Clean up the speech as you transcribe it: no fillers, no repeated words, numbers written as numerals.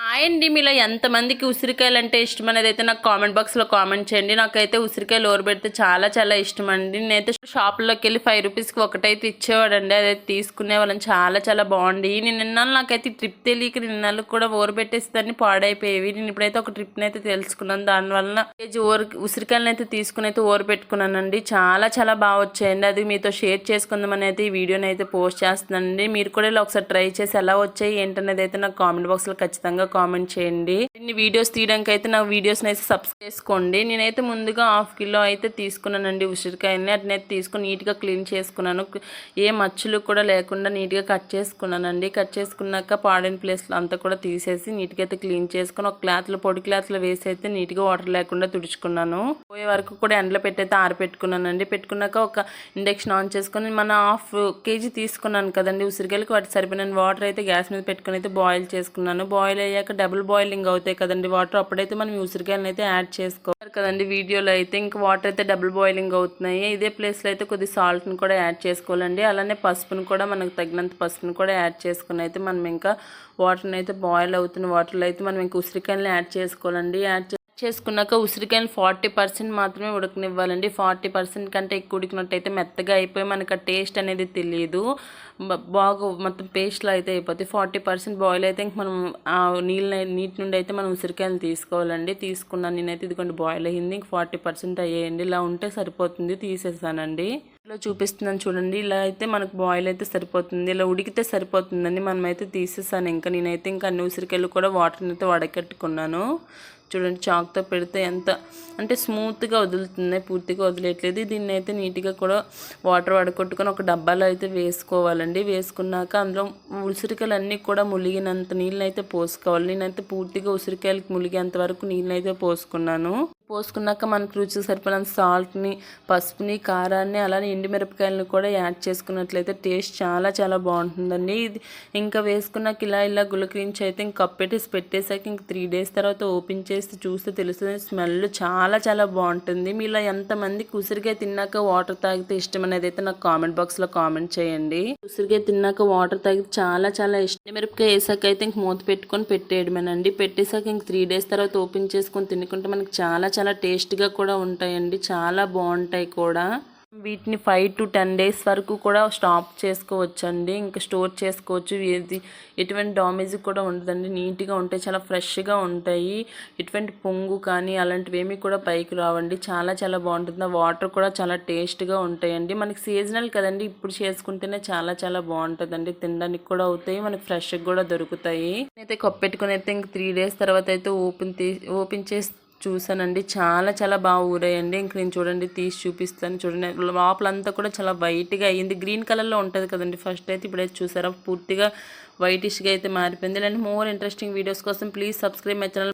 Hi అండి, మీలో ఎంతమందికి ఉసిరికాయలు అంటే ఇష్టం అనేది అయితే నాకు కామెంట్ బాక్స్లో కామెంట్ చేయండి. నాకైతే ఉసిరికాయలు ఊరబెడితే చాలా చాలా ఇష్టం అండి. నేనైతే షాపుల్లోకి వెళ్ళి 5 రూపీస్కి ఒకటైతే ఇచ్చేవాడండి. అదైతే తీసుకునే వాళ్ళని చాలా చాలా బాగుండి. నేను నిన్నాళ్ళు నాకైతే ట్రిప్ తెలియక నిన్నాళ్ళు కూడా ఊరబెట్టేసి దాన్ని పాడైపోయేవి. నేను ఇప్పుడైతే ఒక ట్రిప్ని అయితే తెలుసుకున్నాను. దానివల్ల కేజీ ఉసిరికాయలను అయితే తీసుకుని అయితే ఊరబెట్టుకున్నానండి. చాలా చాలా బాగా వచ్చాయండి. అది మీతో షేర్ చేసుకుందామని అయితే ఈ వీడియోని అయితే పోస్ట్ చేస్తున్నానండి. మీరు కూడా ఇలా ఒకసారి ట్రై చేసి ఎలా వచ్చాయి ఏంటనేది అయితే నాకు కామెంట్ బాక్స్లో ఖచ్చితంగా కామెంట్ చేయండి. ఇన్ని వీడియోస్ తీయడానికి అయితే నా వీడియోస్ని అయితే సబ్స్క్రైబ్ చేసుకోండి. నేనైతే ముందుగా 1/2 కిలో అయితే తీసుకున్నానండి ఉసిరికాయని. అటునైతే తీసుకుని నీట్గా క్లీన్ చేసుకున్నాను. ఏ మచ్చలు కూడా లేకుండా నీట్గా కట్ చేసుకున్నానండి. కట్ చేసుకున్నాక పాడైన ప్లేస్లో అంతా కూడా తీసేసి నీట్గా అయితే క్లీన్ చేసుకుని ఒక క్లాత్లో పొడి క్లాత్లో వేసి అయితే నీట్గా వాటర్ లేకుండా తుడుచుకున్నాను. పోయే వరకు కూడా ఎండలో పెట్టయితే ఆరపెట్టుకున్నానండి. పెట్టుకున్నాక ఒక ఇండక్షన్ ఆన్ చేసుకుని మన 1/2 కేజీ తీసుకున్నాను కదండి ఉసిరికాయలకి, వాటి సరిపోయిన వాటర్ అయితే గ్యాస్ మీద పెట్టుకుని అయితే బాయిల్ చేసుకున్నాను. బాయిల్ అయ్యాక డబుల్ బాయిలింగ్ అవుతాయి కదండి వాటర్, అప్పుడైతే మనం ఉసిరికాయలను అయితే యాడ్ చేసుకోవాలి కదండి. వీడియోలో అయితే ఇంకా వాటర్ అయితే డబుల్ బాయిలింగ్ అవుతున్నాయి. ఇదే ప్లేస్లో అయితే కొద్ది సాల్ట్ని కూడా యాడ్ చేసుకోవాలండి. అలానే పసుపును కూడా మనకు తగినంత పసుపును కూడా యాడ్ చేసుకుని అయితే మనం ఇంకా వాటర్ని అయితే బాయిల్ అవుతున్న వాటర్లో అయితే మనం ఇంకా ఉసిరికాయలను యాడ్ చేసుకోవాలండి. యాడ్ చేసుకున్నాక ఉసిరికాయలు 40% మాత్రమే ఉడకనివ్వాలండి. 40% కంటే ఎక్కువ ఉడికినట్టయితే మెత్తగా అయిపోయి మనకు ఆ టేస్ట్ అనేది తెలియదు. బాగా మొత్తం పేస్ట్లో అయితే అయిపోతుంది. 40% బాయిల్ అయితే ఇంక మనం ఆ నీటి నుండి అయితే మనం ఉసిరికాయలు తీసుకోవాలండి. తీసుకున్నాను నేనైతే, ఇదిగోండి బాయిల్ అయ్యింది. ఇంక 40% అయ్యేయండి. ఇలా ఉంటే సరిపోతుంది. తీసేసానండి. ఇలా చూపిస్తున్నాను చూడండి. ఇలా అయితే మనకు బాయిల్ అయితే సరిపోతుంది. ఇలా ఉడికితే సరిపోతుందండి. మనమైతే తీసేసాను. ఇంకా నేనైతే ఇంకా అన్ని ఉసిరికాయలు కూడా వాటర్ని అయితే వడకట్టుకున్నాను. చూడండి, చాక్తో పెడితే ఎంత అంటే స్మూత్గా వదులుతుంది, పూర్తిగా వదిలేయట్లేదు. దీన్ని అయితే నీట్గా కూడా వాటర్ వడకొట్టుకొని ఒక డబ్బాలో అయితే వేసుకోవాలండి. వేసుకున్నాక అందులో ఉసిరికాయలు అన్నీ కూడా ములిగినంత నీళ్ళని అయితే పోసుకోవాలి. నేనైతే పూర్తిగా ఉసిరికాయలకి ములిగేంత వరకు నీళ్ళని అయితే పోసుకున్నాను. పోసుకున్నాక మనకు రుచికి సరిపడినంత సాల్ట్ని, పసుపుని, కారాన్ని, అలానే ఎండుమిరపకాయలను కూడా యాడ్ చేసుకున్నట్లయితే టేస్ట్ చాలా చాలా బాగుంటుందండి. ఇది ఇంకా వేసుకున్నాక ఇలా గులకరించి అయితే ఇంక కప్పెట్టేసి పెట్టేసాక ఇంక 3 days తర్వాత ఓపెన్ చేసి చూస్తే తెలుస్తుంది. స్మెల్ చాలా చాలా బాగుంటుంది. మీలో ఎంతమందికి ఉసిరికాయ తిన్నాక వాటర్ తాగితే ఇష్టం అనేది అయితే నాకు కామెంట్ బాక్స్లో కామెంట్ చేయండి. ఉసిరికాయ తిన్నాక వాటర్ తాగితే చాలా చాలా ఇష్టం. మిరపకాయ వేసాక అయితే ఇంక మూత పెట్టుకొని పెట్టేయడమేనండి. పెట్టేసాక ఇంక 3 days తర్వాత ఓపెన్ చేసుకొని తినుకుంటే మనకి చాలా చాలా టేస్ట్గా కూడా ఉంటాయండి. చాలా బాగుంటాయి కూడా. వీటిని 5 to 10 days వరకు కూడా స్టాప్ చేసుకోవచ్చండి. ఇంకా స్టోర్ చేసుకోవచ్చు. ఎటువంటి డామేజ్ కూడా ఉండదండి. నీట్గా ఉంటాయి, చాలా ఫ్రెష్గా ఉంటాయి. ఎటువంటి పొంగు కానీ అలాంటివి ఏమీ కూడా పైకి రావండి. చాలా చాలా బాగుంటుంది. వాటర్ కూడా చాలా టేస్ట్గా ఉంటాయండి. మనకి సీజనల్ కదండి, ఇప్పుడు చేసుకుంటేనే చాలా చాలా బాగుంటుందండి. తినడానికి కూడా అవుతాయి, మనకి ఫ్రెష్గా కూడా దొరుకుతాయి. అయితే కప్పెట్టుకుని అయితే ఇంక 3 days తర్వాత అయితే ఓపెన్ చేసి చూసానండి. చాలా చాలా బాగా ఊరాయండి. ఇంక నేను చూడండి తీసి చూపిస్తాను. చూడండి, లోపలంతా కూడా చాలా వైట్గా అయ్యింది. గ్రీన్ కలర్లో ఉంటుంది కదండి ఫస్ట్ అయితే. ఇప్పుడైతే చూసారా పూర్తిగా వైటిష్గా అయితే మారిపోయింది. ఇలాంటి మోర్ ఇంట్రెస్టింగ్ వీడియోస్ కోసం ప్లీజ్ సబ్స్క్రైబ్ మై ఛానల్.